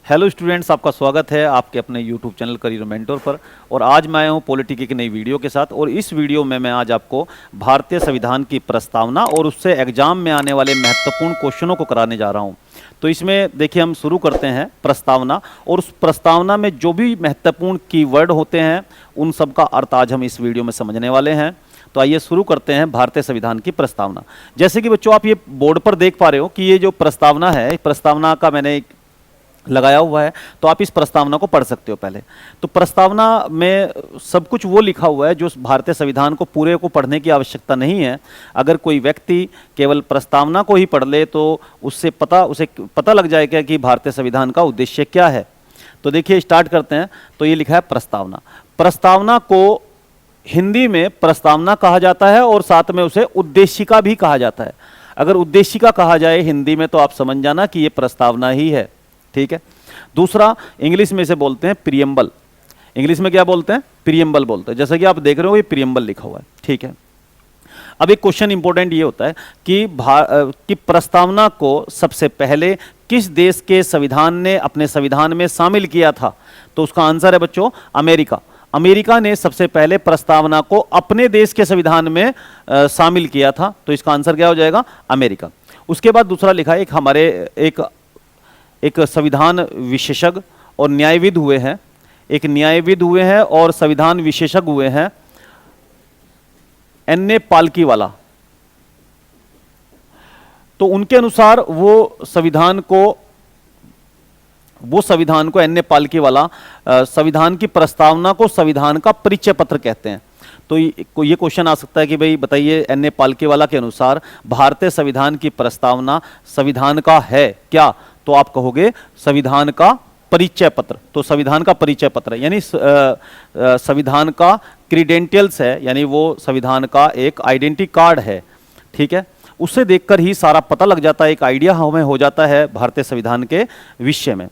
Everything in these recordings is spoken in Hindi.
हेलो स्टूडेंट्स, आपका स्वागत है आपके अपने यूट्यूब चैनल करियर मेंटोर पर। और आज मैं आया हूँ पॉलिटी की एक नई वीडियो के साथ। और इस वीडियो में मैं आज आपको भारतीय संविधान की प्रस्तावना और उससे एग्जाम में आने वाले महत्वपूर्ण क्वेश्चनों को कराने जा रहा हूँ। तो इसमें देखिए, हम शुरू करते हैं प्रस्तावना, और उस प्रस्तावना में जो भी महत्वपूर्ण कीवर्ड होते हैं उन सब का अर्थ आज हम इस वीडियो में समझने वाले हैं। तो आइए शुरू करते हैं भारतीय संविधान की प्रस्तावना। जैसे कि बच्चों, आप ये बोर्ड पर देख पा रहे हो कि ये जो प्रस्तावना है, प्रस्तावना का मैंने लगाया हुआ है, तो आप इस प्रस्तावना को पढ़ सकते हो पहले। तो प्रस्तावना में सब कुछ वो लिखा हुआ है जो भारतीय संविधान को पूरे को पढ़ने की आवश्यकता नहीं है। अगर कोई व्यक्ति केवल प्रस्तावना को ही पढ़ ले तो उसे पता लग जाएगा कि भारतीय संविधान का उद्देश्य क्या है। तो देखिए, स्टार्ट करते हैं। तो ये लिखा है प्रस्तावना। प्रस्तावना को हिंदी में प्रस्तावना कहा जाता है और साथ में उसे उद्देशिका भी कहा जाता है। अगर उद्देशिका कहा जाए हिंदी में तो आप समझ जाना कि ये प्रस्तावना ही है। ठीक है। दूसरा, इंग्लिश में इसे बोलते हैं प्रियम्बल। इंग्लिश में क्या बोलते हैं? प्रियम्बल बोलते हैं। जैसा कि आप देख रहे हो, ये प्रियम्बल लिखा हुआ है। ठीक है। अब एक क्वेश्चन इंपॉर्टेंट ये होता है कि प्रस्तावना को सबसे पहले किस देश के संविधान ने अपने संविधान में शामिल किया था? तो उसका आंसर है बच्चों, अमेरिका। अमेरिका ने सबसे पहले प्रस्तावना को अपने देश के संविधान में शामिल किया था। तो इसका आंसर क्या हो जाएगा? अमेरिका। उसके बाद दूसरा लिखा है, एक संविधान विशेषज्ञ और न्यायविद हुए हैं। एक न्यायविद हुए हैं और संविधान विशेषज्ञ हुए हैं, एन.ए. पालकीवाला। तो उनके अनुसार वो संविधान को एन.ए. पालकीवाला संविधान की प्रस्तावना को संविधान का परिचय पत्र कहते हैं। तो ये क्वेश्चन आ सकता है कि भाई बताइए, एन.ए. पालकीवाला के अनुसार भारतीय संविधान की प्रस्तावना संविधान का है क्या? तो आप कहोगे संविधान का परिचय पत्र। तो संविधान का परिचय पत्र यानी संविधान का क्रीडेंटियल्स है, यानी वो संविधान का एक आइडेंटिटी कार्ड है। ठीक है। उससे देखकर ही सारा पता लग जाता है, एक आइडिया हमें हो जाता है भारतीय संविधान के विषय में।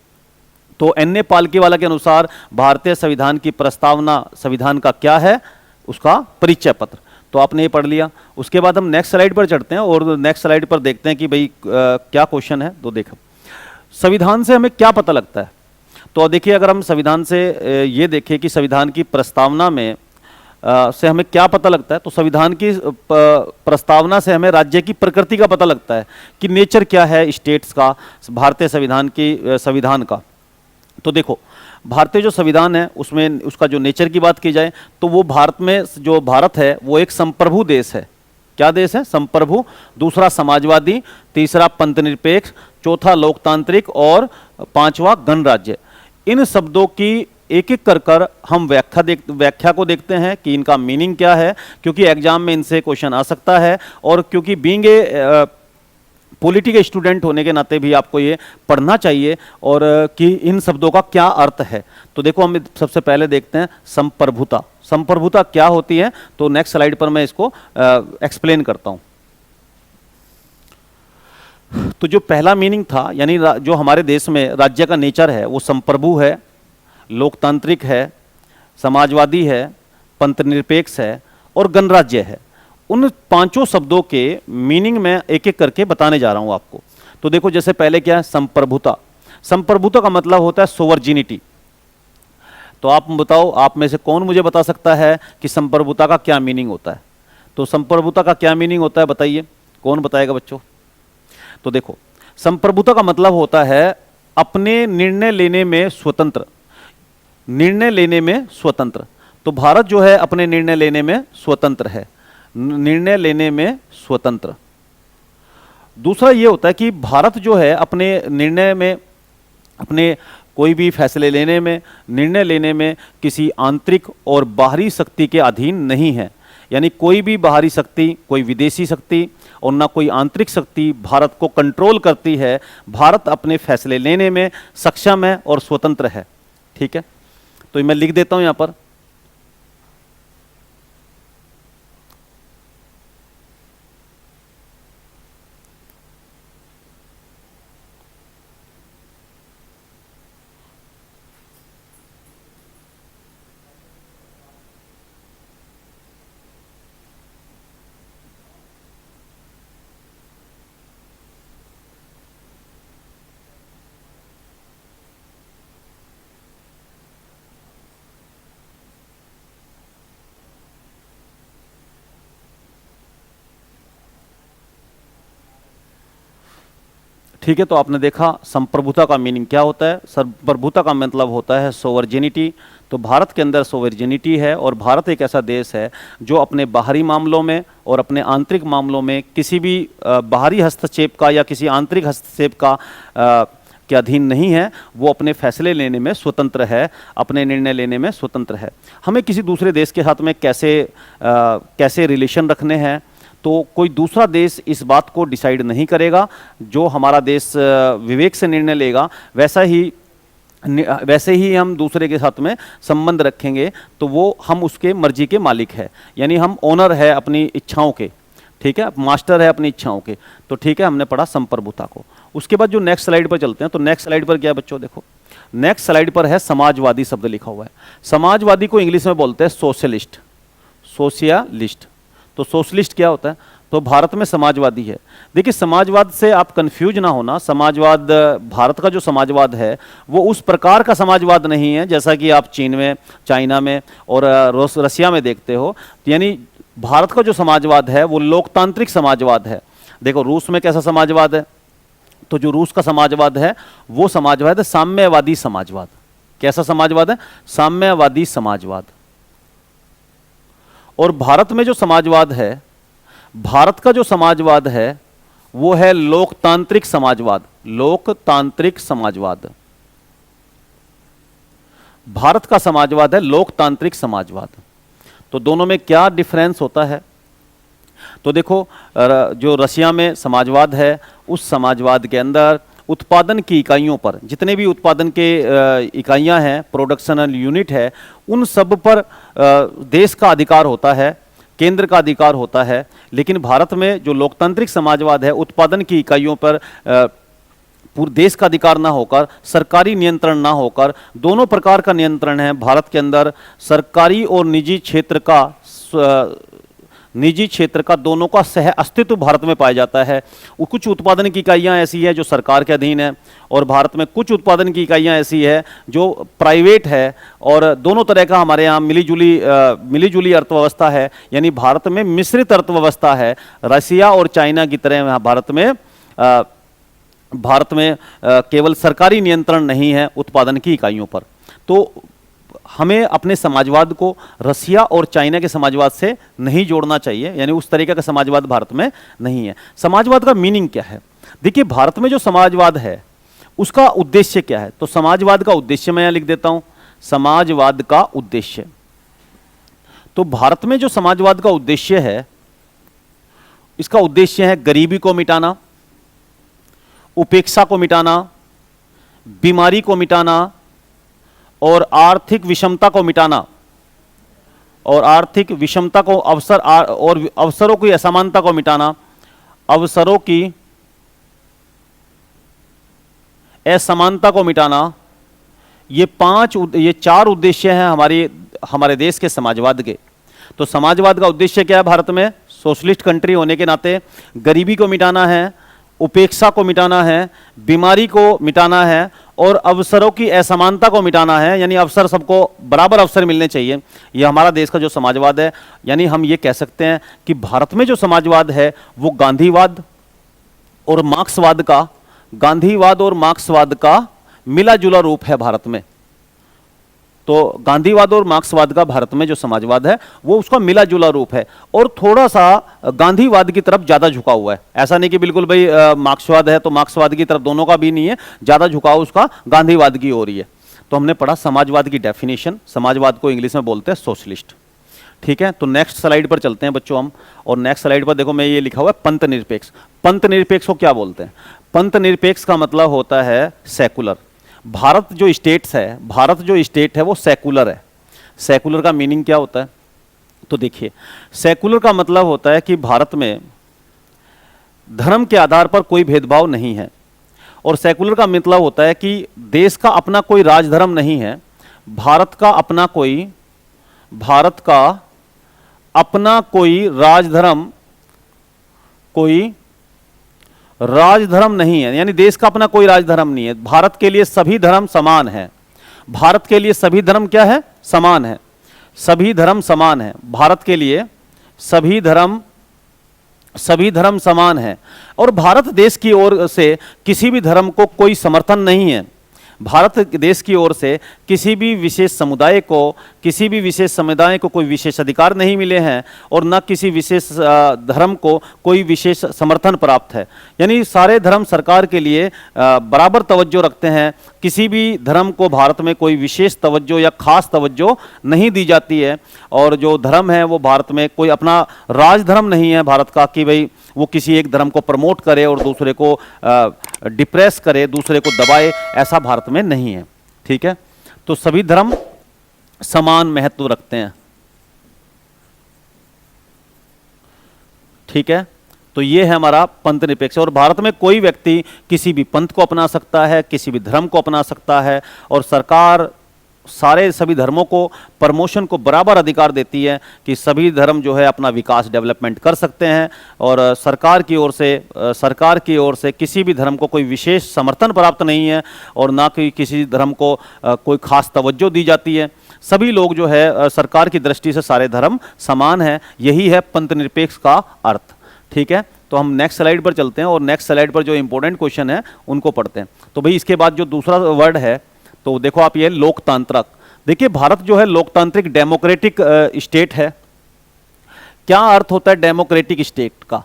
तो एन.ए. पालकीवाला के अनुसार भारतीय संविधान की प्रस्तावना संविधान का क्या है? उसका परिचय पत्र। तो आपने ये पढ़ लिया। उसके बाद हम नेक्स्ट स्लाइड पर चढ़ते हैं और नेक्स्ट स्लाइड पर देखते हैं कि भाई क्या क्वेश्चन है। तो देखो, संविधान से हमें क्या पता लगता है? तो देखिए, अगर हम संविधान से ये देखें कि संविधान की प्रस्तावना में से हमें क्या पता लगता है, तो संविधान की प्रस्तावना से हमें राज्य की प्रकृति का पता लगता है कि नेचर क्या है स्टेट्स का, भारतीय संविधान का। तो देखो, भारतीय जो संविधान है उसमें उसका जो नेचर की बात की जाए तो वो भारत है वो एक संप्रभु देश है। क्या देश है? संप्रभु। दूसरा समाजवादी, तीसरा पंथनिरपेक्ष, चौथा लोकतांत्रिक और पांचवा गणराज्य। इन शब्दों की एक एक कर हम व्याख्या को देखते हैं कि इनका मीनिंग क्या है, क्योंकि एग्जाम में इनसे क्वेश्चन आ सकता है। और क्योंकि बीइंग ए पॉलिटिकल स्टूडेंट होने के नाते भी आपको ये पढ़ना चाहिए और कि इन शब्दों का क्या अर्थ है। तो देखो, हम सबसे पहले देखते हैं संप्रभुता। संप्रभुता क्या होती है? तो नेक्स्ट स्लाइड पर मैं इसको एक्सप्लेन करता हूं। तो जो पहला मीनिंग था, यानी जो हमारे देश में राज्य का नेचर है वो संप्रभु है, लोकतांत्रिक है, समाजवादी है, पंथनिरपेक्ष है और गणराज्य है। उन पांचों शब्दों के मीनिंग में एक एक करके बताने जा रहा हूं आपको। तो देखो, जैसे पहले क्या है? संप्रभुता। संप्रभुता का मतलब होता है सोवर्जिनिटी। तो आप बताओ, आप में से कौन मुझे बता सकता है कि संप्रभुता का क्या मीनिंग होता है? तो संप्रभुता का क्या मीनिंग होता है, बताइए, कौन बताएगा बच्चों? तो देखो, संप्रभुता का मतलब होता है अपने निर्णय लेने में स्वतंत्र। निर्णय लेने में स्वतंत्र। तो भारत जो है अपने निर्णय लेने में स्वतंत्र है। निर्णय लेने में स्वतंत्र। दूसरा ये होता है कि भारत जो है अपने निर्णय में, अपने कोई भी फैसले लेने में, निर्णय लेने में किसी आंतरिक और बाहरी शक्ति के अधीन नहीं है। यानी कोई भी बाहरी शक्ति, कोई विदेशी शक्ति और ना कोई आंतरिक शक्ति भारत को कंट्रोल करती है। भारत अपने फैसले लेने में सक्षम है और स्वतंत्र है। ठीक है। तो मैं लिख देता हूं यहां पर, ठीक है, तो आपने देखा संप्रभुता का मीनिंग क्या होता है। संप्रभुता का मतलब होता है सोवर्जिनिटी। तो भारत के अंदर सोवर्जिनिटी है और भारत एक ऐसा देश है जो अपने बाहरी मामलों में और अपने आंतरिक मामलों में किसी भी बाहरी हस्तक्षेप का या किसी आंतरिक हस्तक्षेप का के अधीन नहीं है। वो अपने फैसले लेने में स्वतंत्र है, अपने निर्णय लेने में स्वतंत्र है। हमें किसी दूसरे देश के साथ में कैसे रिलेशन रखने हैं, तो कोई दूसरा देश इस बात को डिसाइड नहीं करेगा। जो हमारा देश विवेक से निर्णय लेगा वैसे ही हम दूसरे के साथ में संबंध रखेंगे, तो वो हम उसके मर्जी के मालिक है, यानी हम ओनर है अपनी इच्छाओं के, ठीक है, मास्टर है अपनी इच्छाओं के। तो ठीक है, हमने पढ़ा संप्रभुता को। उसके बाद जो नेक्स्ट स्लाइड पर चलते हैं, तो नेक्स्ट स्लाइड पर क्या है बच्चों, देखो नेक्स्ट स्लाइड पर है समाजवादी शब्द लिखा हुआ है। समाजवादी को इंग्लिश में बोलते हैं सोशलिस्ट। सोशलिस्ट, तो सोशलिस्ट क्या होता है, तो भारत में समाजवादी है। देखिए समाजवाद से आप कंफ्यूज ना होना, समाजवाद भारत का जो समाजवाद है वो उस प्रकार का समाजवाद नहीं है जैसा कि आप चीन में, चाइना में और रसिया में देखते हो। यानी भारत का जो समाजवाद है वो लोकतांत्रिक समाजवाद है। देखो रूस में कैसा समाजवाद है, तो जो रूस का समाजवाद है वो समाजवाद है साम्यवादी समाजवाद। कैसा समाजवाद है, साम्यवादी समाजवाद। और भारत में जो समाजवाद है, भारत का जो समाजवाद है वो है लोकतांत्रिक समाजवाद। लोकतांत्रिक समाजवाद, भारत का समाजवाद है लोकतांत्रिक समाजवाद। तो दोनों में क्या डिफरेंस होता है, तो देखो जो रसिया में समाजवाद है उस समाजवाद के अंदर उत्पादन की इकाइयों पर, जितने भी उत्पादन के इकाइयां हैं, प्रोडक्शनल यूनिट है, उन सब पर देश का अधिकार होता है, केंद्र का अधिकार होता है। लेकिन भारत में जो लोकतांत्रिक समाजवाद है, उत्पादन की इकाइयों पर पूरे देश का अधिकार ना होकर, सरकारी नियंत्रण ना होकर, दोनों प्रकार का नियंत्रण है भारत के अंदर। सरकारी और निजी क्षेत्र का दोनों का सह अस्तित्व भारत में पाया जाता है। कुछ उत्पादन की इकाइयाँ ऐसी हैं जो सरकार के अधीन है और भारत में कुछ उत्पादन की इकाइयाँ ऐसी है जो प्राइवेट है, और दोनों तरह का हमारे यहाँ मिलीजुली अर्थव्यवस्था है। यानी भारत में मिश्रित अर्थव्यवस्था है। रसिया और चाइना की तरह भारत में केवल सरकारी नियंत्रण नहीं है उत्पादन की इकाइयों पर। तो हमें अपने समाजवाद को रसिया और चाइना के समाजवाद से नहीं जोड़ना चाहिए, यानी उस तरीके का समाजवाद भारत में नहीं है। समाजवाद का मीनिंग क्या है, देखिए भारत में जो समाजवाद है उसका उद्देश्य क्या है, तो समाजवाद का उद्देश्य मैं यहां लिख देता हूं, समाजवाद का उद्देश्य। तो भारत में जो समाजवाद का उद्देश्य है, इसका उद्देश्य है गरीबी को मिटाना, उपेक्षा को मिटाना, बीमारी को मिटाना और आर्थिक विषमता को मिटाना, और आर्थिक विषमता को और अवसरों की असमानता को मिटाना, अवसरों की असमानता को मिटाना। ये चार उद्देश्य हैं हमारे देश के समाजवाद के। तो समाजवाद का उद्देश्य क्या है भारत में, सोशलिस्ट कंट्री होने के नाते गरीबी को मिटाना है, उपेक्षा को मिटाना है, बीमारी को मिटाना है और अवसरों की असमानता को मिटाना है। यानी अवसर, सबको बराबर अवसर मिलने चाहिए। यह हमारा देश का जो समाजवाद है, यानी हम ये कह सकते हैं कि भारत में जो समाजवाद है वो गांधीवाद और मार्क्सवाद का मिला जुला रूप है भारत में। तो गांधीवाद और मार्क्सवाद का भारत में जो समाजवाद है वो उसका मिला जुला रूप है, और थोड़ा सा गांधीवाद की तरफ ज्यादा झुका हुआ है। ऐसा नहीं कि बिल्कुल भाई मार्क्सवाद है तो मार्क्सवाद की तरफ, दोनों का भी नहीं है, ज्यादा झुकाव उसका गांधीवाद की ओर ही है। तो हमने पढ़ा समाजवाद की डेफिनेशन, समाजवाद को इंग्लिश में बोलते हैं सोशलिस्ट। ठीक है, तो नेक्स्ट स्लाइड पर चलते हैं बच्चों हम, और नेक्स्ट स्लाइड पर देखो मैं ये लिखा हुआ है पंथ निरपेक्ष। पंथ निरपेक्ष को क्या बोलते हैं, पंथ निरपेक्ष का मतलब होता है सेकुलर। भारत जो स्टेट है वो सेकुलर है। सेकुलर का मीनिंग क्या होता है, तो देखिए सेकुलर का मतलब होता है कि भारत में धर्म के आधार पर कोई भेदभाव नहीं है, और सेकुलर का मतलब होता है कि देश का अपना कोई राजधर्म नहीं है, भारत का अपना कोई राजधर्म नहीं है, यानी देश का अपना कोई राजधर्म नहीं है। भारत के लिए सभी धर्म समान है। भारत के लिए सभी धर्म क्या है, समान है। सभी धर्म समान है। भारत के लिए सभी धर्म सभी धर्म समान हैं और भारत देश की ओर से किसी भी धर्म को कोई समर्थन नहीं है। भारत देश की ओर से किसी भी विशेष समुदाय को, किसी भी विशेष समुदाय को कोई विशेष अधिकार नहीं मिले हैं और न किसी विशेष धर्म को कोई विशेष समर्थन प्राप्त है। यानी सारे धर्म सरकार के लिए बराबर तवज्जो रखते हैं। किसी भी धर्म को भारत में कोई विशेष तवज्जो या खास तवज्जो नहीं दी जाती है। और जो धर्म है वो भारत में कोई अपना राजधर्म नहीं है भारत का कि भाई वो किसी एक धर्म को प्रमोट करे और दूसरे को डिप्रेस करे, दूसरे को दबाए, ऐसा भारत में नहीं है। ठीक है, तो सभी धर्म समान महत्व रखते हैं। ठीक है, तो ये है हमारा पंथ निरपेक्ष। और भारत में कोई व्यक्ति किसी भी पंथ को अपना सकता है, किसी भी धर्म को अपना सकता है और सरकार सारे सभी धर्मों को प्रमोशन को बराबर अधिकार देती है कि सभी धर्म जो है अपना विकास डेवलपमेंट कर सकते हैं। और सरकार की ओर से किसी भी धर्म को कोई विशेष समर्थन प्राप्त नहीं है और ना कि किसी धर्म को कोई खास तवज्जो दी जाती है। सभी लोग जो है सरकार की दृष्टि से सारे धर्म समान हैं। यही है पंथ निरपेक्ष का अर्थ। ठीक है, तो हम नेक्स्ट स्लाइड पर चलते हैं और नेक्स्ट स्लाइड पर जो इंपॉर्टेंट क्वेश्चन है उनको पढ़ते हैं। तो भाई इसके बाद जो दूसरा वर्ड है तो देखो आप, ये लोकतांत्रिक। देखिए भारत जो है लोकतांत्रिक डेमोक्रेटिक स्टेट है। क्या अर्थ होता है डेमोक्रेटिक स्टेट का?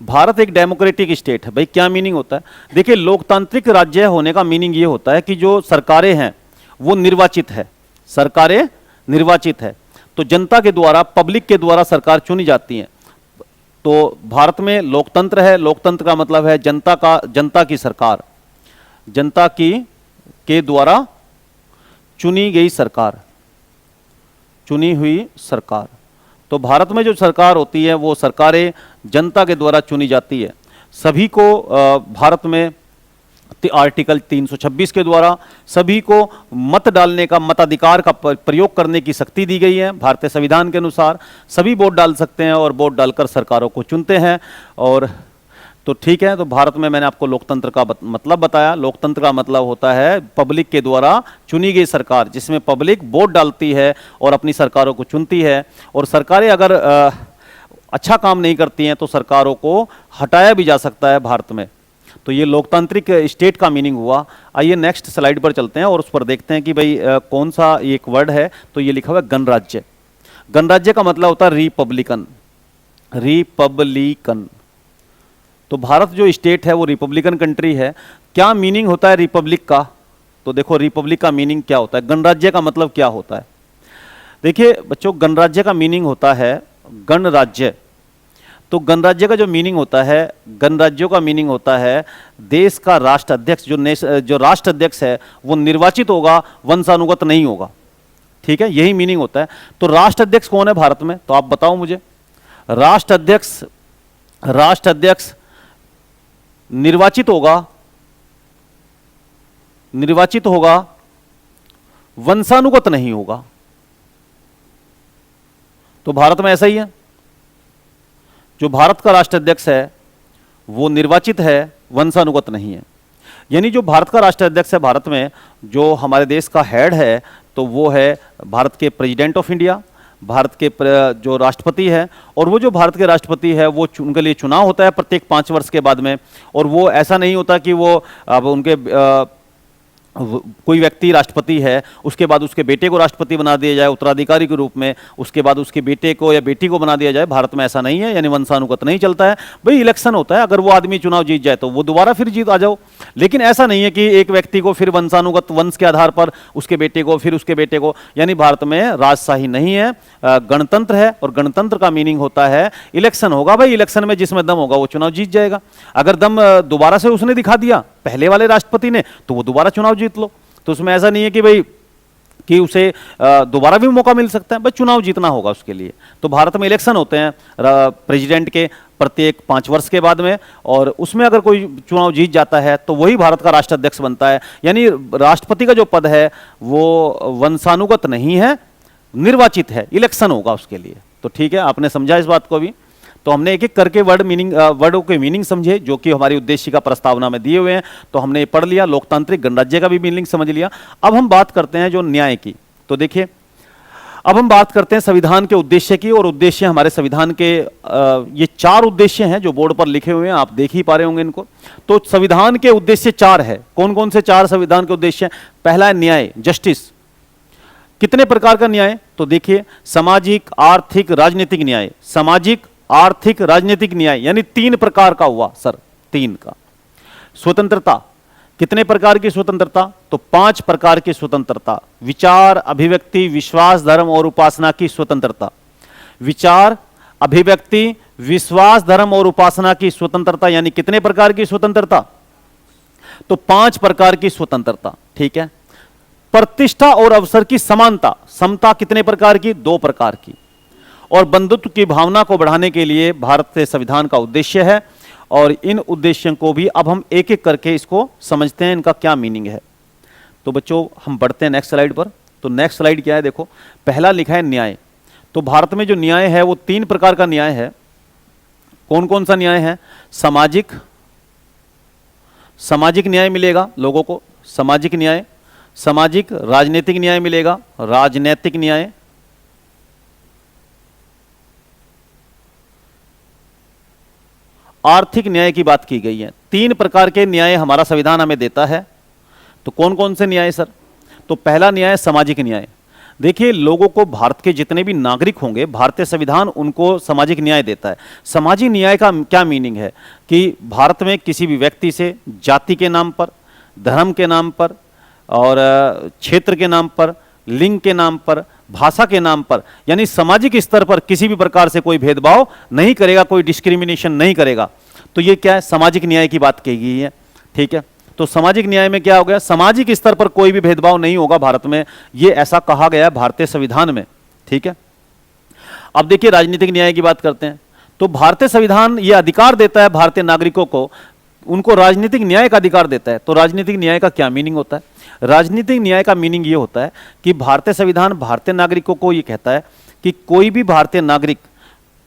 भारत एक डेमोक्रेटिक स्टेट है। भाई क्या मीनिंग होता है? देखिए लोकतांत्रिक राज्य होने का मीनिंग ये होता है कि जो सरकारें हैं वो निर्वाचित है। सरकारें निर्वाचित है तो जनता के द्वारा, पब्लिक के द्वारा सरकार चुनी जाती है। तो भारत में लोकतंत्र है। लोकतंत्र का मतलब है जनता की सरकार, जनता के द्वारा चुनी गई सरकार, चुनी हुई सरकार। तो भारत में जो सरकार होती है वो सरकारें जनता के द्वारा चुनी जाती है। सभी को भारत में आर्टिकल 326 के द्वारा सभी को मत डालने का, मताधिकार का प्रयोग करने की शक्ति दी गई है। भारतीय संविधान के अनुसार सभी वोट डाल सकते हैं और वोट डालकर सरकारों को चुनते हैं। और तो ठीक है, तो भारत में मैंने आपको लोकतंत्र का मतलब बताया। लोकतंत्र का मतलब होता है पब्लिक के द्वारा चुनी गई सरकार, जिसमें पब्लिक वोट डालती है और अपनी सरकारों को चुनती है। और सरकारें अगर अच्छा काम नहीं करती हैं तो सरकारों को हटाया भी जा सकता है भारत में। तो ये लोकतांत्रिक स्टेट का मीनिंग हुआ। आइए नेक्स्ट स्लाइड पर चलते हैं और उस पर देखते हैं कि भाई कौन सा एक वर्ड है। तो ये लिखा हुआ है गणराज्य। गणराज्य का मतलब होता है रिपब्लिकन। रिपब्लिकन, तो भारत जो स्टेट है वो रिपब्लिकन कंट्री है। क्या मीनिंग होता है रिपब्लिक का? तो देखो रिपब्लिक का मीनिंग क्या होता है, गणराज्य का मतलब क्या होता है। देखिए बच्चों, गणराज्य का मीनिंग होता है गणराज्य। तो गणराज्य का जो मीनिंग होता है, गणराज्यों का मीनिंग होता है देश का राष्ट्र अध्यक्ष, जो राष्ट्र अध्यक्ष है वो निर्वाचित होगा, वंशानुगत नहीं होगा। ठीक है, यही मीनिंग होता है। तो राष्ट्र अध्यक्ष कौन है भारत में? तो आप बताओ मुझे। राष्ट्र अध्यक्ष निर्वाचित होगा, वंशानुगत नहीं होगा। तो भारत में ऐसा ही है। जो भारत का राष्ट्र अध्यक्ष है वो निर्वाचित है, वंशानुगत नहीं है। यानी जो भारत का राष्ट्र अध्यक्ष है, भारत में जो हमारे देश का हेड है तो वो है भारत के प्रेसिडेंट ऑफ इंडिया, भारत के जो राष्ट्रपति है। और वो जो भारत के राष्ट्रपति है वो उनके लिए चुनाव होता है प्रत्येक 5 वर्ष के बाद में। और वो ऐसा नहीं होता कि वो अब उनके कोई व्यक्ति राष्ट्रपति है उसके बाद उसके बेटे को राष्ट्रपति बना दिया जाए उत्तराधिकारी के रूप में, उसके बाद उसके बेटे को या बेटी को बना दिया जाए। भारत में ऐसा नहीं है, यानी वंशानुगत नहीं चलता है। भाई इलेक्शन होता है, अगर वो आदमी चुनाव जीत जाए तो वो दोबारा फिर जीत आ जाओ। लेकिन ऐसा नहीं है कि एक व्यक्ति को फिर वंशानुगत वंश के आधार पर उसके बेटे को, फिर उसके बेटे को। यानी भारत में राजशाही नहीं है, गणतंत्र है। और गणतंत्र का मीनिंग होता है इलेक्शन होगा। भाई इलेक्शन में जिसमें दम होगा वो चुनाव जीत जाएगा। अगर दम दोबारा से उसने दिखा दिया पहले वाले राष्ट्रपति ने तो वो दोबारा चुनाव जीत लो। तो उसमें ऐसा नहीं है कि भाई कि उसे दोबारा भी मौका मिल सकता है, बस चुनाव जीतना होगा उसके लिए। तो भारत में इलेक्शन होते हैं प्रेसिडेंट के प्रत्येक 5 वर्ष के बाद में, और उसमें अगर कोई चुनाव जीत जाता है तो वही भारत का राष्ट्राध्यक्ष बनता है। यानी राष्ट्रपति का जो पद है वो वंशानुगत नहीं है, निर्वाचित है, इलेक्शन होगा उसके लिए। तो ठीक है, आपने समझा इस बात को भी। तो हमने एक एक करके वर्डों के मीनिंग समझे जो कि हमारी उद्देशिका प्रस्तावना में दिए हुए हैं। तो हमने ये पढ़ लिया, लोकतांत्रिक गणराज्य का भी मीनिंग समझ लिया। अब हम बात करते हैं जो न्याय की। तो देखिए अब हम बात करते हैं संविधान के उद्देश्य की, और उद्देश्य हमारे संविधान के ये 4 उद्देश्य हैं जो बोर्ड पर लिखे हुए हैं, आप देख ही पा रहे होंगे इनको। तो संविधान के उद्देश्य 4 है। कौन कौन से 4 संविधान के उद्देश्य हैं? पहला है न्याय, जस्टिस। कितने प्रकार का न्याय? तो देखिए, सामाजिक, आर्थिक, राजनीतिक न्याय। सामाजिक, आर्थिक, राजनीतिक न्याय यानी 3 प्रकार का हुआ सर, 3 का। स्वतंत्रता, कितने प्रकार की स्वतंत्रता? तो 5 प्रकार की स्वतंत्रता। विचार, अभिव्यक्ति, विश्वास, धर्म और उपासना की स्वतंत्रता। विचार, अभिव्यक्ति, विश्वास, धर्म और उपासना की स्वतंत्रता यानी कितने प्रकार की स्वतंत्रता? तो 5 प्रकार की स्वतंत्रता। ठीक है। प्रतिष्ठा और अवसर की समानता, समता कितने प्रकार की? 2 प्रकार की। और बंधुत्व की भावना को बढ़ाने के लिए भारतीय संविधान का उद्देश्य है। और इन उद्देश्यों को भी अब हम एक एक करके इसको समझते हैं, इनका क्या मीनिंग है। तो बच्चों हम बढ़ते हैं नेक्स्ट स्लाइड पर। तो नेक्स्ट स्लाइड क्या है? देखो, पहला लिखा है न्याय। तो भारत में जो न्याय है वो 3 प्रकार का न्याय है। कौन कौन सा न्याय है? सामाजिक, सामाजिक न्याय मिलेगा लोगों को, सामाजिक न्याय। सामाजिक, राजनीतिक न्याय मिलेगा, राजनैतिक न्याय। आर्थिक न्याय की बात की गई है। 3 प्रकार के न्याय हमारा संविधान हमें देता है। तो कौन कौन से न्याय सर? तो पहला न्याय सामाजिक न्याय। देखिए, लोगों को, भारत के जितने भी नागरिक होंगे, भारतीय संविधान उनको सामाजिक न्याय देता है। सामाजिक न्याय का क्या मीनिंग है कि भारत में किसी भी व्यक्ति से जाति के नाम पर, धर्म के नाम पर और क्षेत्र के नाम पर, लिंग के नाम पर, भाषा के नाम पर, यानी सामाजिक स्तर पर किसी भी प्रकार से कोई भेदभाव नहीं करेगा, कोई डिस्क्रिमिनेशन नहीं करेगा। तो ये क्या है? सामाजिक न्याय की बात की गई है। ठीक है। तो सामाजिक न्याय में क्या हो गया? सामाजिक स्तर पर कोई भी भेदभाव नहीं होगा भारत में, ये ऐसा कहा गया है भारतीय संविधान में। ठीक है। अब देखिए, राजनीतिक न्याय की बात करते हैं। तो भारतीय संविधान ये अधिकार देता है भारतीय नागरिकों को, उनको राजनीतिक न्याय का अधिकार देता है। तो राजनीतिक न्याय का क्या मीनिंग होता है? राजनीतिक न्याय का मीनिंग ये होता है कि भारतीय संविधान भारतीय नागरिकों को ये कहता है कि कोई भी भारतीय नागरिक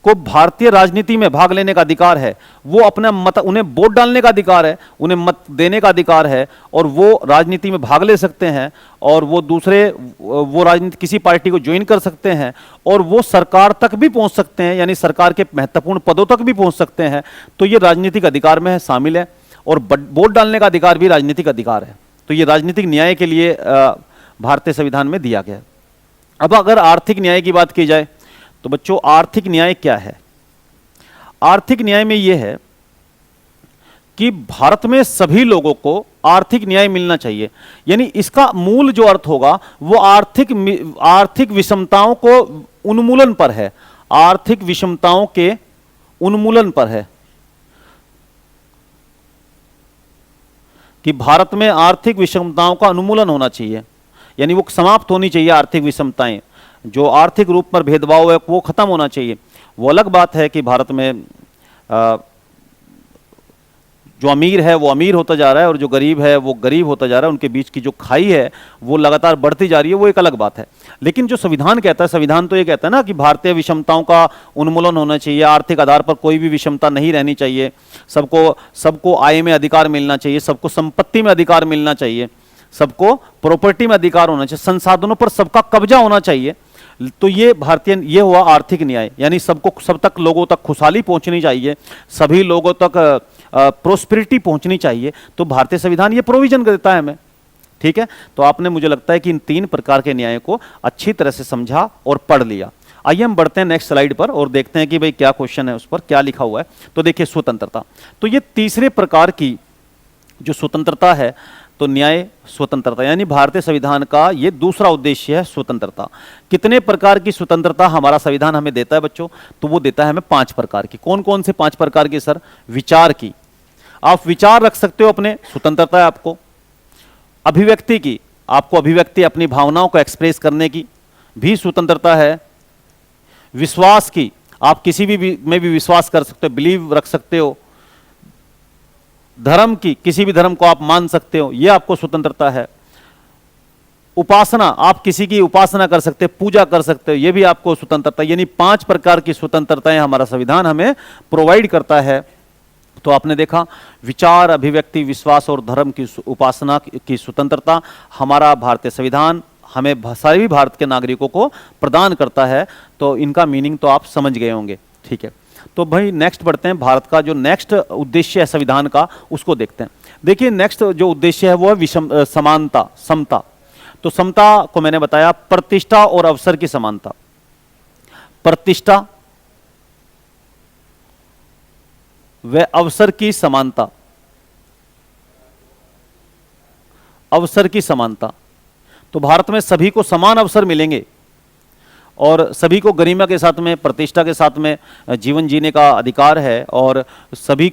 को भारतीय राजनीति में भाग लेने का अधिकार है। वो अपना मत, उन्हें वोट डालने का अधिकार है, उन्हें मत देने का अधिकार है, और वो राजनीति में भाग ले सकते हैं, और वो राजनीति किसी पार्टी को ज्वाइन कर सकते हैं, और वो सरकार तक भी पहुंच सकते हैं, यानी सरकार के महत्वपूर्ण पदों तक भी पहुंच सकते हैं। तो ये राजनीतिक अधिकार में शामिल है। और वोट डालने का अधिकार भी राजनीतिक अधिकार है। तो ये राजनीतिक न्याय के लिए भारतीय संविधान में दिया गया है। अब अगर आर्थिक न्याय की बात की जाए तो बच्चों, आर्थिक न्याय क्या है? आर्थिक न्याय में यह है कि भारत में सभी लोगों को आर्थिक न्याय मिलना चाहिए। यानी इसका मूल जो अर्थ होगा वो आर्थिक विषमताओं को उन्मूलन पर है, आर्थिक विषमताओं के उन्मूलन पर है, कि भारत में आर्थिक विषमताओं का उन्मूलन होना चाहिए, यानी वो समाप्त होनी चाहिए। आर्थिक विषमताएं, जो आर्थिक रूप पर भेदभाव है, वो खत्म होना चाहिए। वो अलग बात है कि भारत में जो अमीर है वो अमीर होता जा रहा है और जो गरीब है वो गरीब होता जा रहा है, उनके बीच की जो खाई है वो लगातार बढ़ती जा रही है, वो एक अलग बात है। लेकिन जो संविधान कहता है, संविधान तो ये कहता है ना कि भारतीय विषमताओं का उन्मूलन होना चाहिए, आर्थिक आधार पर कोई भी विषमता नहीं रहनी चाहिए, सबको आय में अधिकार मिलना चाहिए, सबको संपत्ति में अधिकार मिलना चाहिए, सबको प्रॉपर्टी में अधिकार होना चाहिए, संसाधनों पर सबका कब्जा होना चाहिए। तो ये हुआ आर्थिक न्याय, यानी सब तक लोगों तक खुशहाली पहुंचनी चाहिए, सभी लोगों तक प्रोस्पेरिटी पहुंचनी चाहिए। तो भारतीय संविधान ये प्रोविजन देता है हमें। ठीक है। तो आपने, मुझे लगता है कि इन 3 प्रकार के न्याय को अच्छी तरह से समझा और पढ़ लिया। आइए हम बढ़ते हैं नेक्स्ट स्लाइड पर और देखते हैं कि भाई क्या क्वेश्चन है, उस पर क्या लिखा हुआ है। तो देखिए, स्वतंत्रता। तो ये तीसरे प्रकार की जो स्वतंत्रता है, तो न्याय स्वतंत्रता, यानी भारतीय संविधान का ये दूसरा उद्देश्य है स्वतंत्रता। कितने प्रकार की स्वतंत्रता हमारा संविधान हमें देता है बच्चों? तो वो देता है हमें 5 प्रकार की। कौन कौन से 5 प्रकार की सर? विचार की, आप विचार रख सकते हो, अपने स्वतंत्रता है आपको। अभिव्यक्ति की, आपको अभिव्यक्ति, अपनी भावनाओं को एक्सप्रेस करने की भी स्वतंत्रता है। विश्वास की, आप किसी भी में भी विश्वास कर सकते हो, बिलीव रख सकते हो। धर्म की, किसी भी धर्म को आप मान सकते हो, यह आपको स्वतंत्रता है। उपासना, आप किसी की उपासना कर सकते हो, पूजा कर सकते हो, यह भी आपको स्वतंत्रता। यानी 5 प्रकार की स्वतंत्रताएं हमारा संविधान हमें प्रोवाइड करता है। तो आपने देखा, विचार, अभिव्यक्ति, विश्वास और धर्म की उपासना की स्वतंत्रता हमारा भारतीय संविधान हमें सभी भारत के नागरिकों को प्रदान करता है। तो इनका मीनिंग तो आप समझ गए होंगे। ठीक है, तो भाई नेक्स्ट बढ़ते हैं। भारत का जो नेक्स्ट उद्देश्य है संविधान का, उसको देखते हैं। देखिए नेक्स्ट जो उद्देश्य है वो है समानता, समता। तो समता को मैंने बताया, प्रतिष्ठा और अवसर की समानता। प्रतिष्ठा व अवसर की समानता, अवसर की समानता। तो भारत में सभी को समान अवसर मिलेंगे और सभी को गरिमा के साथ में, प्रतिष्ठा के साथ में जीवन जीने का अधिकार है और सभी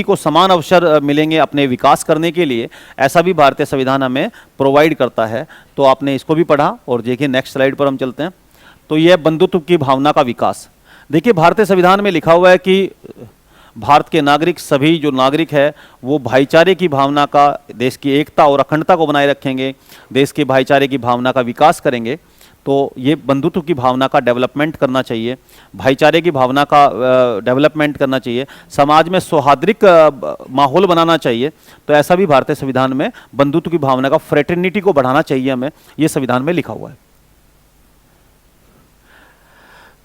को समान अवसर मिलेंगे अपने विकास करने के लिए। ऐसा भी भारतीय संविधान हमें प्रोवाइड करता है। तो आपने इसको भी पढ़ा। और देखिए नेक्स्ट स्लाइड पर हम चलते हैं। तो यह बंधुत्व की भावना का विकास। देखिए भारतीय संविधान में लिखा हुआ है कि भारत के नागरिक, सभी जो नागरिक है वो भाईचारे की भावना का, देश की एकता और अखंडता को बनाए रखेंगे, देश के भाईचारे की भावना का विकास करेंगे। तो ये बंधुत्व की भावना का डेवलपमेंट करना चाहिए, भाईचारे की भावना का डेवलपमेंट करना चाहिए, समाज में सौहार्दिक माहौल बनाना चाहिए। तो ऐसा भी भारतीय संविधान में बंधुत्व की भावना का, फ्रेटर्निटी को बढ़ाना चाहिए हमें, ये संविधान में लिखा हुआ है।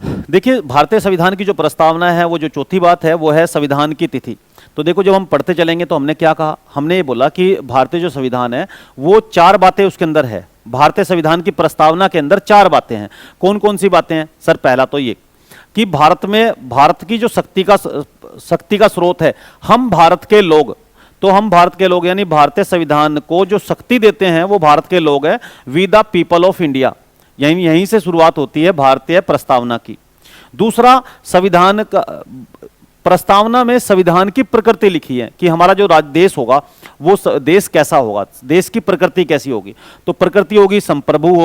देखिए भारतीय संविधान की जो प्रस्तावना है, वो जो चौथी बात है वो है संविधान की तिथि। तो देखो जब हम पढ़ते चलेंगे तो हमने क्या कहा, हमने ये बोला कि भारतीय जो संविधान है वो 4 बातें उसके अंदर है। भारतीय संविधान की प्रस्तावना के अंदर 4 बातें हैं। कौन कौन सी बातें हैं सर? पहला तो ये कि भारत की जो शक्ति का स्रोत है, हम भारत के लोग। तो हम भारत के लोग यानी भारतीय संविधान को जो शक्ति देते हैं वो भारत के लोग हैं। We the people of India, यहीं से शुरुआत होती है भारतीय प्रस्तावना की। दूसरा, संविधान का प्रस्तावना में संविधान की प्रकृति लिखी है कि हमारा जो देश होगा वो देश कैसा होगा, देश की प्रकृति कैसी होगी। तो प्रकृति होगी, संप्रभु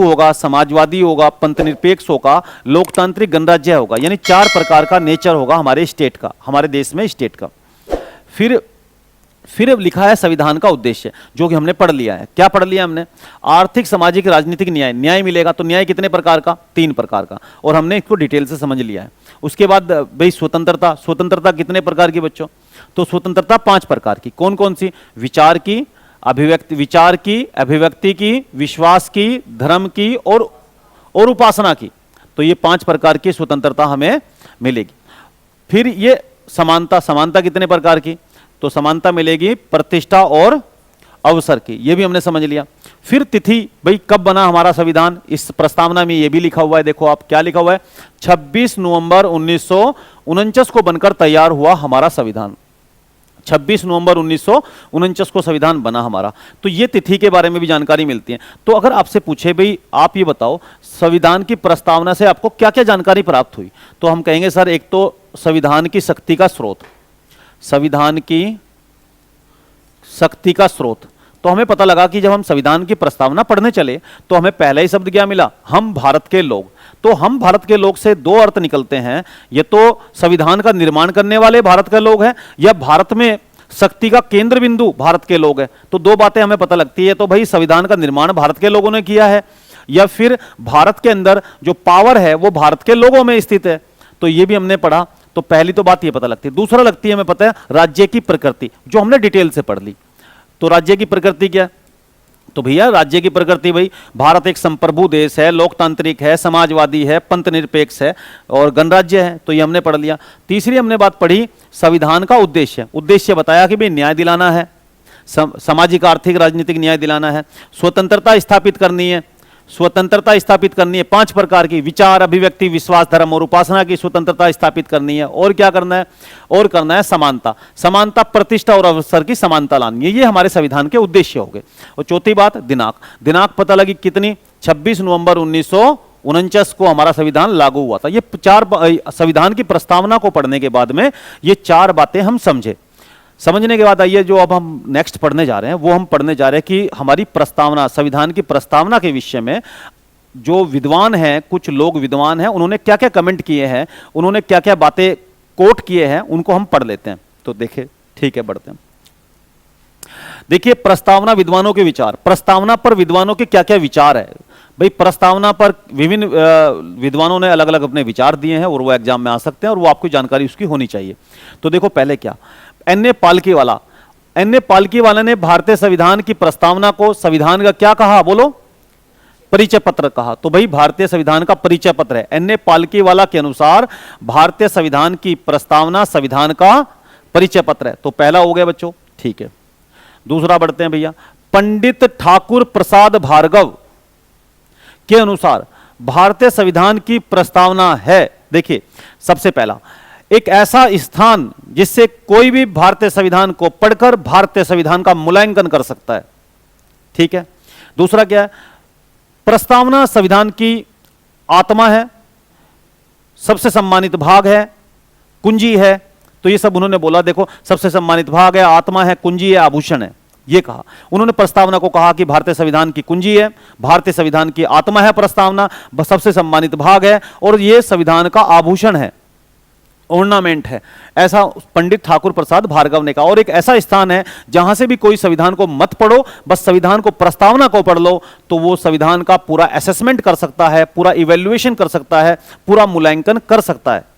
होगा, समाजवादी होगा, पंथनिरपेक्ष होगा, लोकतांत्रिक गणराज्य होगा। यानी 4 प्रकार का नेचर होगा हमारे स्टेट का, हमारे देश में स्टेट का। फिर लिखा है संविधान का उद्देश्य, जो कि हमने पढ़ लिया है। क्या पढ़ लिया हमने? आर्थिक, सामाजिक, राजनीतिक न्याय मिलेगा। तो न्याय कितने प्रकार का? 3 प्रकार का, और हमने इसको डिटेल से समझ लिया है। उसके बाद भाई स्वतंत्रता कितने प्रकार की बच्चों? तो स्वतंत्रता 5 प्रकार की। कौन कौन सी? विचार की, अभिव्यक्ति की, विश्वास की, धर्म की और उपासना की। तो ये 5 प्रकार की स्वतंत्रता हमें मिलेगी। फिर ये समानता कितने प्रकार की? तो समानता मिलेगी प्रतिष्ठा और अवसर की, ये भी हमने समझ लिया। फिर तिथि, भाई कब बना हमारा संविधान? इस प्रस्तावना में ये भी लिखा हुआ है। देखो आप क्या लिखा हुआ है, 26 नवंबर 1949 को बनकर तैयार हुआ हमारा संविधान। 26 नवंबर 1949 को संविधान बना हमारा। तो ये तिथि के बारे में भी जानकारी मिलती है। तो अगर आपसे पूछे भाई आप ये बताओ संविधान की प्रस्तावना से आपको क्या क्या जानकारी प्राप्त हुई, तो हम कहेंगे सर एक तो संविधान की शक्ति का स्रोत, संविधान की शक्ति का स्रोत। तो हमें पता लगा कि जब हम संविधान की प्रस्तावना पढ़ने चले तो हमें पहला ही शब्द क्या मिला? हम भारत के लोग। तो हम भारत के लोग से 2 अर्थ निकलते हैं, ये तो संविधान का निर्माण करने वाले भारत के लोग हैं, या भारत में शक्ति का केंद्र बिंदु भारत के लोग हैं। तो 2 बातें हमें पता लगती है। तो भाई संविधान का निर्माण भारत के लोगों ने किया है, या फिर भारत के अंदर जो पावर है वो भारत के लोगों में स्थित है। तो ये भी हमने पढ़ा। तो पहली तो बात ये पता लगती है। दूसरा लगती है हमें पता है राज्य की प्रकृति, जो हमने डिटेल से पढ़ ली। तो राज्य की प्रकृति क्या? तो भैया राज्य की प्रकृति, भाई भारत एक संप्रभु देश है, लोकतांत्रिक है, समाजवादी है, पंथनिरपेक्ष है और गणराज्य है। तो ये हमने पढ़ लिया। तीसरी हमने बात पढ़ी संविधान का उद्देश्य। उद्देश्य बताया कि भाई न्याय दिलाना है, सामाजिक, आर्थिक, राजनीतिक न्याय दिलाना है, स्वतंत्रता स्थापित करनी है। 5 प्रकार की, विचार, अभिव्यक्ति, विश्वास, धर्म और उपासना की स्वतंत्रता स्थापित करनी है। और क्या करना है? और करना है समानता, प्रतिष्ठा और अवसर की समानता लानी है। ये हमारे संविधान के उद्देश्य हो गए। और चौथी बात दिनांक पता लगी कितनी? 26 नवंबर 1949 को हमारा संविधान लागू हुआ था। ये 4 संविधान की प्रस्तावना को पढ़ने के बाद में ये 4 बातें हम समझने के बाद आइए जो अब हम नेक्स्ट पढ़ने जा रहे हैं, वो हम पढ़ने जा रहे हैं कि हमारी प्रस्तावना, संविधान की प्रस्तावना के विषय में जो विद्वान हैं, कुछ लोग विद्वान हैं, उन्होंने क्या क्या कमेंट किए हैं, उन्होंने क्या क्या बातें कोट किए हैं, उनको हम पढ़ लेते हैं। तो देखिए, ठीक है, बढ़ते हैं। देखिए प्रस्तावना, विद्वानों के विचार। प्रस्तावना पर विद्वानों के क्या क्या विचार है? भाई प्रस्तावना पर विभिन्न विद्वानों ने अलग अलग अपने विचार दिए हैं और वो एग्जाम में आ सकते हैं और वो आपको जानकारी उसकी होनी चाहिए। तो देखो पहले क्या, N.A. Palkhivala N A Palkhivala ने भारतीय संविधान की प्रस्तावना को संविधान का क्या कहा, बोलो, परिचय पत्र कहा। तो भाई भारतीय संविधान का परिचय पत्र है। एन ए पालकीवाला के अनुसार भारतीय संविधान की प्रस्तावना संविधान का परिचय पत्र है। तो पहला हो गया बच्चों, ठीक है। दूसरा बढ़ते हैं भैया। पंडित ठाकुर प्रसाद भार्गव के अनुसार भारतीय संविधान की प्रस्तावना है, देखिए सबसे पहला, एक ऐसा स्थान जिससे कोई भी भारतीय संविधान को पढ़कर भारतीय संविधान का मूल्यांकन कर सकता है, ठीक है। दूसरा क्या है, प्रस्तावना संविधान की आत्मा है, सबसे सम्मानित भाग है, कुंजी है। तो ये सब उन्होंने बोला, देखो सबसे सम्मानित भाग है, आत्मा है, कुंजी है, आभूषण है, ये कहा उन्होंने। प्रस्तावना को कहा कि भारतीय संविधान की कुंजी है, भारतीय संविधान की आत्मा है प्रस्तावना, सबसे सम्मानित भाग है और ये संविधान का आभूषण है, ऑर्नामेंट है, ऐसा पंडित ठाकुर प्रसाद भार्गव ने कहा। और एक ऐसा स्थान है जहां से भी कोई संविधान को मत पढ़ो, बस संविधान को, प्रस्तावना को पढ़ लो, तो वो संविधान का पूरा असेसमेंट कर सकता है, पूरा इवैल्यूएशन कर सकता है, पूरा मूल्यांकन कर सकता है।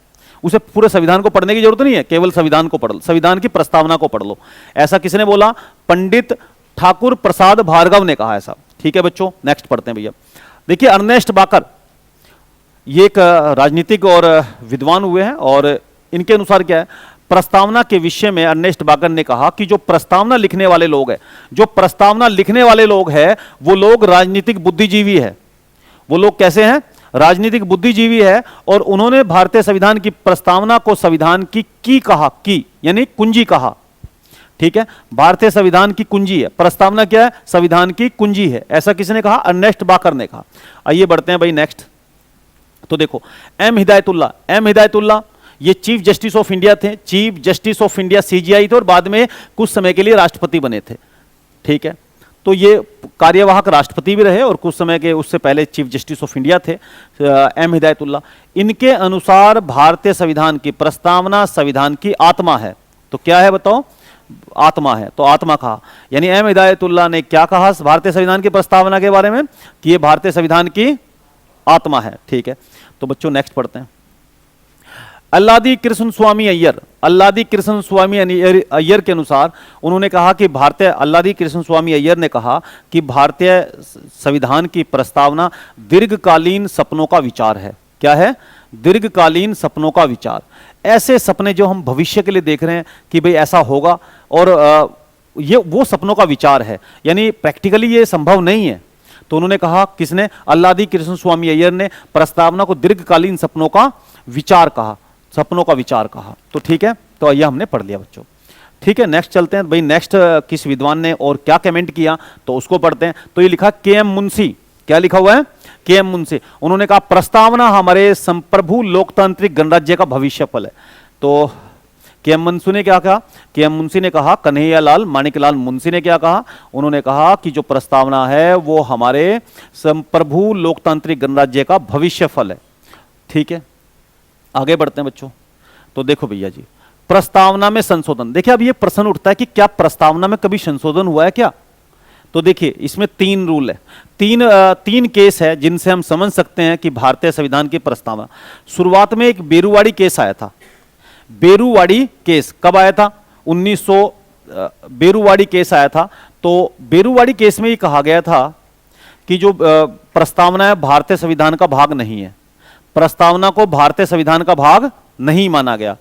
उसे पूरे संविधान को पढ़ने की जरूरत नहीं है, केवल संविधान को पढ़ लो, संविधान की प्रस्तावना को पढ़ लो। ऐसा किसने बोला, पंडित ठाकुर प्रसाद भार्गव ने कहा ऐसा, ठीक है बच्चों। नेक्स्ट पढ़ते हैं भैया। देखिए अर्नेस्ट बाकर, ये एक राजनीतिक और विद्वान हुए हैं और इनके अनुसार क्या है, प्रस्तावना के विषय में अर्नेस्ट बाकर ने कहा कि जो प्रस्तावना लिखने वाले लोग हैं, जो प्रस्तावना लिखने वाले लोग हैं, वो लोग राजनीतिक बुद्धिजीवी है। वो लोग कैसे हैं, राजनीतिक बुद्धिजीवी है। और उन्होंने भारतीय संविधान की प्रस्तावना को संविधान की कहा, की यानी कुंजी कहा, ठीक है। भारतीय संविधान की कुंजी है, प्रस्तावना क्या है, संविधान की कुंजी है, ऐसा किसने कहा, अर्नेस्ट बाकर ने कहा। आइए बढ़ते हैं भाई नेक्स्ट। तो देखो एम हिदायतुल्लाह ये चीफ जस्टिस ऑफ इंडिया थे, chief justice of India CGI थे और बाद में कुछ समय के लिए राष्ट्रपति बने थे, ठीक है। तो ये कार्यवाहक राष्ट्रपति भी रहे और कुछ समय के उससे पहले चीफ जस्टिस ऑफ इंडिया थे, एम हिदायतुल्लाह। इनके अनुसार भारतीय संविधान की प्रस्तावना संविधान की आत्मा है। तो क्या है बताओ, आत्मा है, तो आत्मा कहा। यानी एम हिदायतुल्लाह ने क्या कहा भारतीय संविधान की प्रस्तावना के बारे में, कि ये भारतीय संविधान की आत्मा है, ठीक है। तो बच्चों नेक्स्ट पढ़ते हैं। अल्लादी कृष्ण स्वामी अय्यर, अल्लादी कृष्ण स्वामी अय्यर के अनुसार उन्होंने कहा कि भारतीय, अल्लादी कृष्ण स्वामी अय्यर ने कहा कि भारतीय संविधान की प्रस्तावना दीर्घकालीन सपनों का विचार है। क्या है, दीर्घकालीन सपनों का विचार, ऐसे सपने जो हम भविष्य के लिए देख रहे हैं कि भाई ऐसा होगा, और ये वो सपनों का विचार है, यानी प्रैक्टिकली ये संभव नहीं है। तो उन्होंने कहा, किसने, अल्लादी कृष्ण स्वामी अय्यर ने प्रस्तावना को दीर्घकालीन सपनों का विचार कहा, सपनों का विचार कहा। तो ठीक है, तो यह हमने पढ़ लिया बच्चों, ठीक है। नेक्स्ट चलते हैं भाई, नेक्स्ट किस विद्वान ने और क्या कमेंट किया तो उसको पढ़ते हैं। तो ये लिखा के एम मुंशी, क्या लिखा हुआ है, के एम मुंशी। उन्होंने कहा प्रस्तावना हमारे संप्रभु लोकतांत्रिक गणराज्य का भविष्य फल है। तो के एम मुंशी ने क्या कहा, के एम मुंशी ने कहा, कन्हैयालाल माणिकलाल मुंशी ने क्या कहा, उन्होंने कहा कि जो प्रस्तावना है वो हमारे संप्रभु लोकतांत्रिक गणराज्य का भविष्य फल है, ठीक है। आगे बढ़ते हैं बच्चों। तो देखो भैया जी, प्रस्तावना में संशोधन, देखिए अब ये प्रश्न उठता है कि क्या प्रस्तावना में कभी संशोधन हुआ है क्या। तो देखिए इसमें 3 रूल है, तीन केस है जिनसे हम समझ सकते हैं कि भारतीय संविधान की प्रस्तावना। शुरुआत में एक बेरुवाड़ी केस आया था। बेरुवाड़ी केस कब आया था, 1900 बेरुवाड़ी केस आया था। तो बेरुवाड़ी केस में ये कहा गया था कि जो प्रस्तावना है भारतीय संविधान का भाग नहीं है, प्रस्तावना को भारतीय संविधान का भाग नहीं माना गया।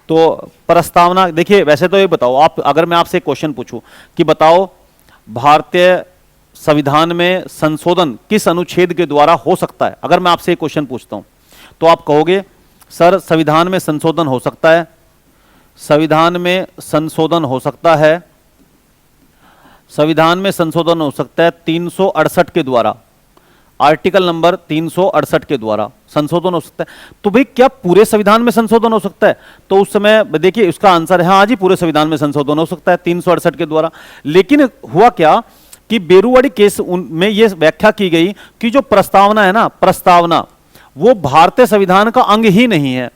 तो प्रस्तावना, देखिए वैसे तो ये बताओ आप, अगर मैं आपसे क्वेश्चन पूछूं कि बताओ भारतीय संविधान में संशोधन किस अनुच्छेद के द्वारा हो सकता है, अगर मैं आपसे एक क्वेश्चन पूछता हूं तो आप कहोगे सर संविधान में संशोधन हो सकता है, संविधान में संशोधन हो सकता है, संविधान में संशोधन हो सकता है 368 के द्वारा, आर्टिकल नंबर 368 के द्वारा संशोधन हो सकता है। तो भाई क्या पूरे संविधान में संशोधन हो सकता है, तो उस समय देखिए उसका आंसर है हाँ जी, पूरे संविधान में संशोधन हो सकता है 368 के द्वारा। लेकिन हुआ क्या कि बेरुवाड़ी केस में यह व्याख्या की गई कि जो प्रस्तावना है ना, प्रस्तावना वो भारतीय संविधान का अंग ही नहीं है,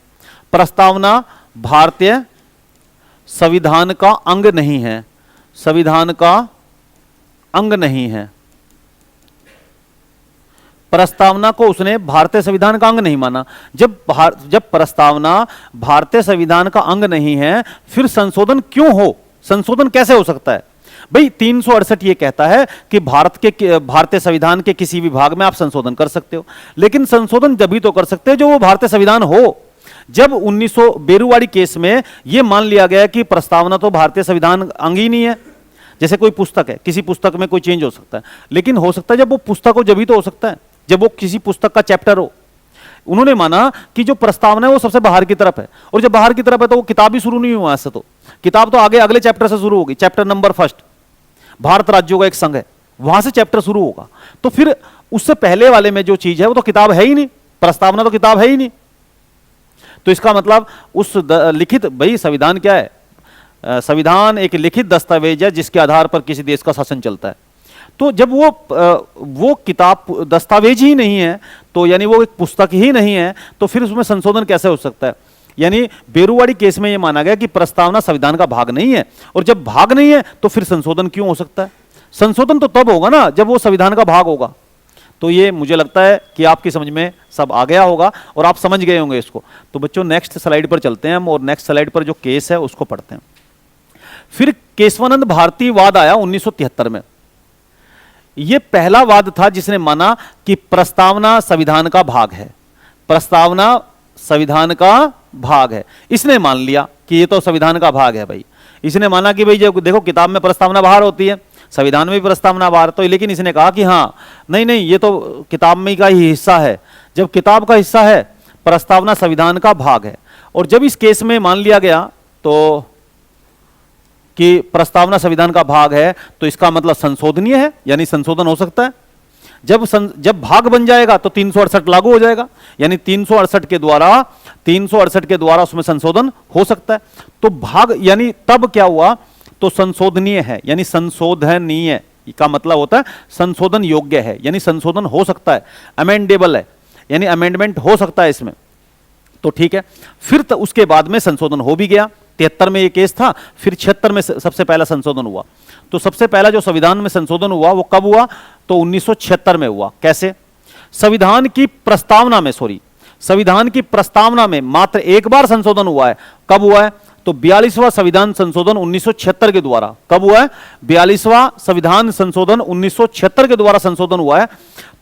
प्रस्तावना भारतीय संविधान का अंग नहीं है, संविधान का अंग नहीं है। प्रस्तावना को उसने भारतीय संविधान का अंग नहीं माना। जब प्रस्तावना भारतीय संविधान का अंग नहीं है, फिर संशोधन क्यों हो, संशोधन कैसे हो सकता है भाई? 368 ये कहता है कि भारतीय संविधान के किसी भी भाग में आप संशोधन कर सकते हो, लेकिन संशोधन जब भी तो कर सकते हो जो वो भारतीय संविधान हो। जब 1900 बेरुवाड़ी केस में ये मान लिया गया कि प्रस्तावना तो भारतीय संविधान अंग ही नहीं है, जैसे कोई पुस्तक है, किसी पुस्तक में कोई चेंज हो सकता है, लेकिन हो सकता है जब वो पुस्तक हो, जब भी तो हो सकता है जब वो किसी पुस्तक का चैप्टर हो। उन्होंने माना कि जो प्रस्तावना है वो सबसे बाहर की तरफ है, और जब बाहर की तरफ है तो वो किताब ही शुरू नहीं हुआ, ऐसे तो किताब तो आगे अगले चैप्टर से शुरू होगी। चैप्टर नंबर 1 भारत राज्यों का एक संघ है, वहां से चैप्टर शुरू होगा। तो फिर उससे पहले वाले में जो चीज है वो तो किताब है ही नहीं, प्रस्तावना तो किताब है ही नहीं। तो इसका मतलब उस लिखित, भाई संविधान क्या है? संविधान एक लिखित दस्तावेज है जिसके आधार पर किसी देश का शासन चलता है। तो जब वो किताब दस्तावेज ही नहीं है, तो यानी वो एक पुस्तक ही नहीं है, तो फिर उसमें संशोधन कैसे हो सकता है? यानी बेरुवाड़ी केस में यह माना गया कि प्रस्तावना संविधान का भाग नहीं है, और जब भाग नहीं है तो फिर संशोधन क्यों हो सकता है? संशोधन तो तब होगा ना जब वो संविधान का भाग होगा। तो ये मुझे लगता है कि आपकी समझ में सब आ गया होगा और आप समझ गए होंगे इसको। तो बच्चों नेक्स्ट स्लाइड पर चलते हैं हम, और नेक्स्ट स्लाइड पर जो केस है उसको पढ़ते हैं। फिर केशवानंद भारती वाद आया 1973 में। यह पहला वाद था जिसने माना कि प्रस्तावना संविधान का भाग है, प्रस्तावना संविधान का भाग है। इसने मान लिया कि ये तो संविधान का भाग है भाई। इसने माना कि भाई जब देखो किताब में प्रस्तावना बाहर होती है, संविधान में भी प्रस्तावना बाहर, तो लेकिन इसने कहा कि हाँ नहीं नहीं ये तो किताब में का ही हिस्सा है। जब किताब का हिस्सा है, प्रस्तावना संविधान का भाग है। और जब इस केस में मान लिया गया तो कि प्रस्तावना संविधान का भाग है, तो इसका मतलब संशोधनीय है, यानी संशोधन हो सकता है। जब भाग बन जाएगा तो 368 लागू हो जाएगा, यानी 368 के द्वारा उसमें संशोधन हो सकता है। तो भाग यानी तब क्या हुआ, तो संशोधनीय है, यानी संशोधनीय का मतलब होता है संशोधन योग्य है, यानी संशोधन हो सकता है, अमेंडेबल है, यानी अमेंडमेंट हो सकता है इसमें। तो ठीक है, फिर तो उसके बाद में संशोधन हो भी गया। 73 में ये केस था, फिर 76 में सबसे पहला संशोधन हुआ। तो सबसे पहला जो संविधान में संशोधन हुआ वो कब हुआ, तो 1976 में हुआ। कैसे? संविधान की प्रस्तावना में मात्र एक बार संशोधन हुआ है। कब हुआ है? तो 42वां संविधान संशोधन 1976 के द्वारा। कब हुआ है? 42वां संविधान संशोधन 1976 के द्वारा संशोधन हुआ है।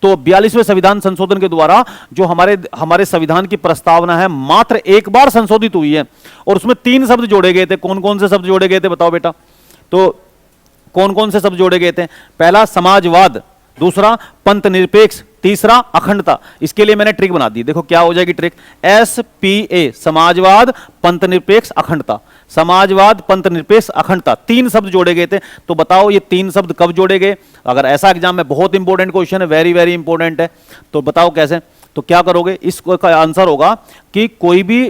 तो 42वें संविधान संशोधन के द्वारा जो हमारे संविधान की प्रस्तावना है मात्र एक बार संशोधित हुई है, और उसमें 3 शब्द जोड़े गए थे। कौन कौन से शब्द जोड़े गए थे बताओ बेटा? तो कौन कौन से शब्द जोड़े गए थे? पहला समाजवाद, दूसरा पंथ निरपेक्ष, तीसरा अखंडता। इसके लिए मैंने ट्रिक बना दी, देखो क्या हो जाएगी ट्रिक। SPA, समाजवाद पंथ निरपेक्ष अखंडता, समाजवाद पंथ निरपेक्ष अखंडता, 3 शब्द जोड़े गए थे। तो बताओ ये 3 शब्द कब जोड़े गए? अगर ऐसा एग्जाम में बहुत इंपॉर्टेंट क्वेश्चन है, वेरी वेरी इंपॉर्टेंट है, तो बताओ कैसे? तो क्या करोगे, इसका आंसर होगा कि कोई भी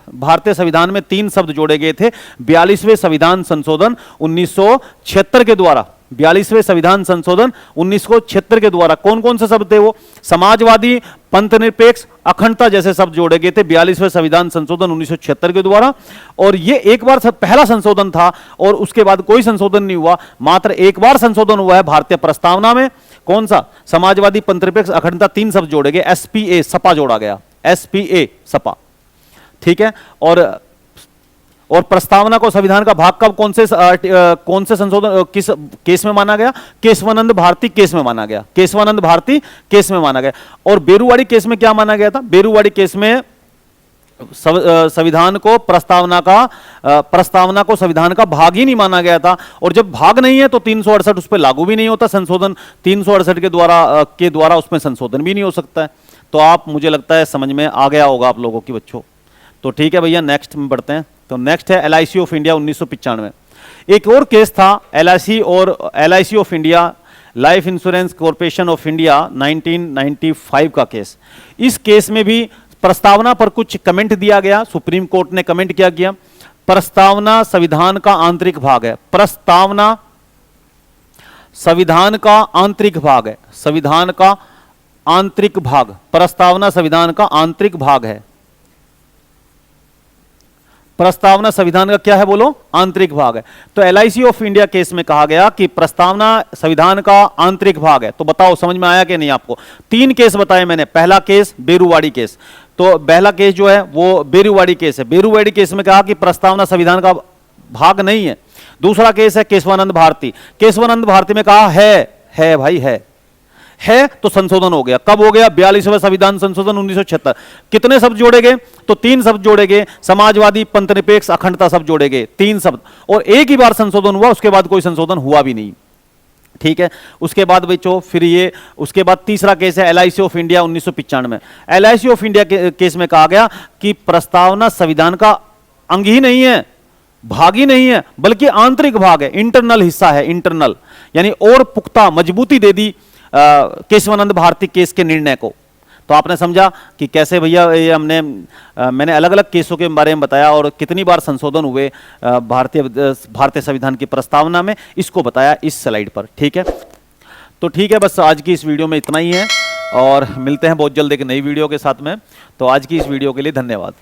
भारतीय संविधान में 3 शब्द जोड़े गए थे 42वें संविधान संशोधन 1976 के द्वारा। 42वें संविधान संशोधन 1976 के द्वारा कौन कौन से शब्द थे? वो समाजवादी, पंथ निरपेक्ष, अखंडता जैसे शब्द जोड़े गए थे 42वें संविधान संशोधन 1976 के द्वारा। और ये एक बार पहला संशोधन था, और उसके बाद कोई संशोधन नहीं हुआ। मात्र एक बार संशोधन हुआ है भारतीय प्रस्तावना में। कौन सा? समाजवादी, पंथ निरपेक्ष, अखंडता, 3 शब्द जोड़े गए। SPA, सपा जोड़ा गया, SPA सपा, ठीक है। और प्रस्तावना को संविधान का भाग कब कौन से संशोधन किस केस में माना गया? केशवानंद भारती केस में माना गया, केशवानंद भारती केस में माना गया। और बेरुवाड़ी केस में क्या माना गया था? बेरुवाड़ी केस में संविधान को प्रस्तावना को संविधान का भाग ही नहीं माना गया था, और जब भाग नहीं है तो 368 उस पर लागू भी नहीं होता। संशोधन 368 के द्वारा उसमें संशोधन भी नहीं हो सकता है। तो आप, मुझे लगता है समझ में आ गया होगा आप लोगों की बच्चों। तो ठीक है भैया, नेक्स्ट में बढ़ते हैं। तो नेक्स्ट है LIC ऑफ इंडिया 1995। एक और केस था LIC of India, life insurance corporation of India 1995 का केस। इस केस में भी प्रस्तावना पर कुछ कमेंट दिया गया। सुप्रीम कोर्ट ने कमेंट क्या किया? प्रस्तावना संविधान का आंतरिक भाग है, प्रस्तावना संविधान का आंतरिक भाग है, संविधान का आंतरिक भाग, प्रस्तावना संविधान का आंतरिक भाग है। प्रस्तावना संविधान का क्या है बोलो? आंतरिक भाग है। तो LIC ऑफ इंडिया केस में कहा गया कि प्रस्तावना संविधान का आंतरिक भाग है। तो बताओ समझ में आया कि नहीं आपको? 3 केस बताए मैंने। पहला केस बेरुवाड़ी केस, तो पहला केस जो है वो बेरुवाड़ी केस है। बेरुवाड़ी केस में कहा कि प्रस्तावना संविधान का भाग नहीं है। दूसरा केस है केशवानंद भारती। केशवानंद भारती में कहा है भाई है तो संशोधन हो गया। कब हो गया? 42वें संविधान संशोधन 1976। कितने शब्द जोड़े गए? तो 3 शब्द जोड़े गए, समाजवादी, पंथनिरपेक्ष, अखंडता शब्द जोड़े गए, 3 शब्द, और एक ही बार संशोधन हुआ, उसके बाद कोई संशोधन हुआ भी नहीं। ठीक है, उसके बाद बच्चों फिर ये, उसके बाद तीसरा केस है LIC of India 1995। LIC of India के केस में कहा गया कि प्रस्तावना संविधान का अंग ही नहीं है, भाग ही नहीं है, बल्कि आंतरिक भाग है, इंटरनल हिस्सा है, इंटरनल, यानी और पुख्ता मजबूती दे दी केशवानंद भारती केस के निर्णय को। तो आपने समझा कि कैसे भैया ये मैंने अलग अलग केसों के बारे में बताया और कितनी बार संशोधन हुए भारतीय संविधान की प्रस्तावना में, इसको बताया इस स्लाइड पर। ठीक है, तो ठीक है, बस आज की इस वीडियो में इतना ही है और मिलते हैं बहुत जल्द एक नई वीडियो के साथ में। तो आज की इस वीडियो के लिए धन्यवाद।